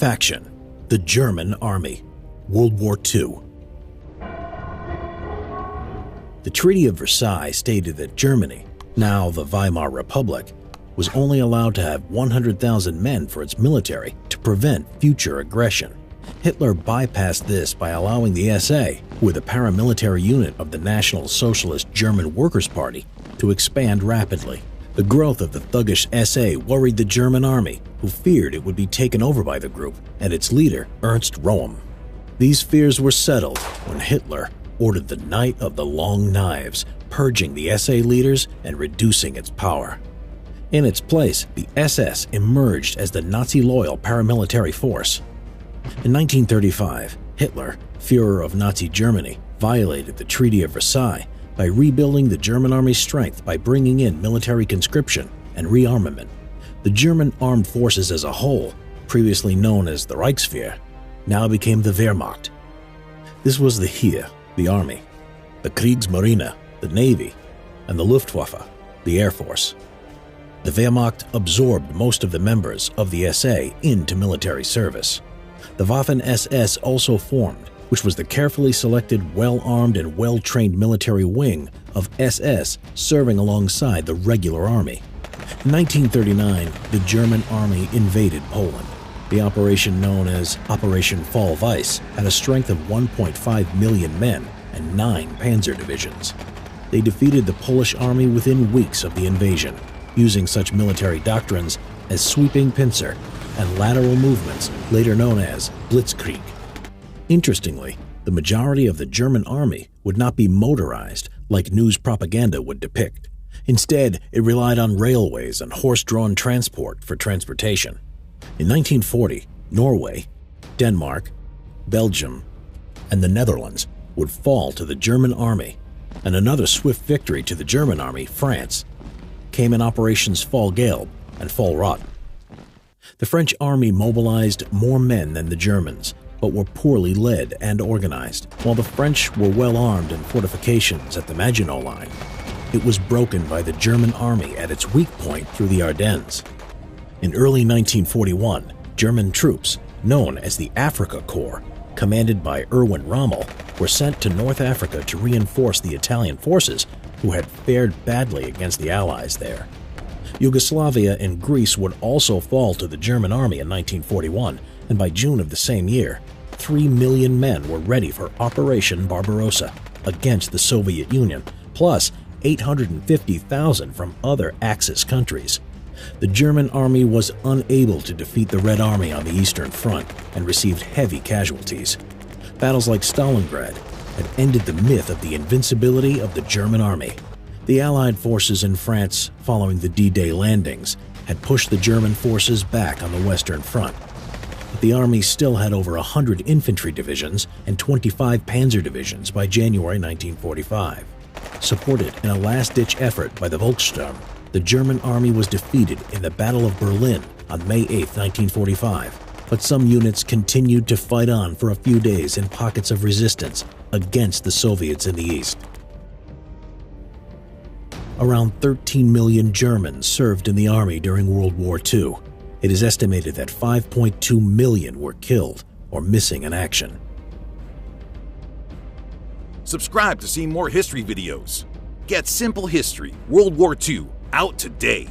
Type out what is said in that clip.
Faction: the German Army, World War II. The Treaty of Versailles stated that Germany, now the Weimar Republic, was only allowed to have 100,000 men for its military to prevent future aggression. Hitler bypassed this by allowing the SA, with a paramilitary unit of the National Socialist German Workers' Party, to expand rapidly. The growth of the thuggish SA worried the German army, who feared it would be taken over by the group and its leader, Ernst Röhm. These fears were settled when Hitler ordered the Night of the Long Knives, purging the SA leaders and reducing its power. In its place, the SS emerged as the Nazi-loyal paramilitary force. In 1935, Hitler, Führer of Nazi Germany, violated the Treaty of Versailles by rebuilding the German army's strength by bringing in military conscription and rearmament. The German armed forces as a whole, previously known as the Reichswehr, now became the Wehrmacht. This was the Heer, the army, the Kriegsmarine, the navy, and the Luftwaffe, the air force. The Wehrmacht absorbed most of the members of the SA into military service. The Waffen-SS also formed, which was the carefully selected, well-armed and well-trained military wing of SS serving alongside the regular army. In 1939, the German army invaded Poland. The operation, known as Operation Fall Weiss, had a strength of 1.5 million men and 9 panzer divisions. They defeated the Polish army within weeks of the invasion, using such military doctrines as sweeping pincer and lateral movements, later known as Blitzkrieg. Interestingly, the majority of the German army would not be motorized like news propaganda would depict. Instead, it relied on railways and horse-drawn transport for transportation. In 1940, Norway, Denmark, Belgium, and the Netherlands would fall to the German army, and another swift victory to the German army, France, came in Operations Fall Gelb and Fall Rot. The French army mobilized more men than the Germans, but were poorly led and organized. While the French were well armed in fortifications at the Maginot Line, it was broken by the German army at its weak point through the Ardennes. In early 1941, German troops, known as the Afrika Korps, commanded by Erwin Rommel, were sent to North Africa to reinforce the Italian forces who had fared badly against the Allies there. Yugoslavia and Greece would also fall to the German army in 1941, and by June of the same year, 3 million men were ready for Operation Barbarossa against the Soviet Union, plus 850,000 from other Axis countries. The German army was unable to defeat the Red Army on the Eastern Front and received heavy casualties. Battles like Stalingrad had ended the myth of the invincibility of the German army. The Allied forces in France, following the D-Day landings, had pushed the German forces back on the Western Front. But the army still had over 100 infantry divisions and 25 panzer divisions by January 1945. Supported in a last-ditch effort by the Volkssturm, the German army was defeated in the Battle of Berlin on May 8, 1945, but some units continued to fight on for a few days in pockets of resistance against the Soviets in the east. Around 13 million Germans served in the army during World War II. It is estimated that 5.2 million were killed or missing in action. Subscribe to see more history videos. Get Simple History World War II out today.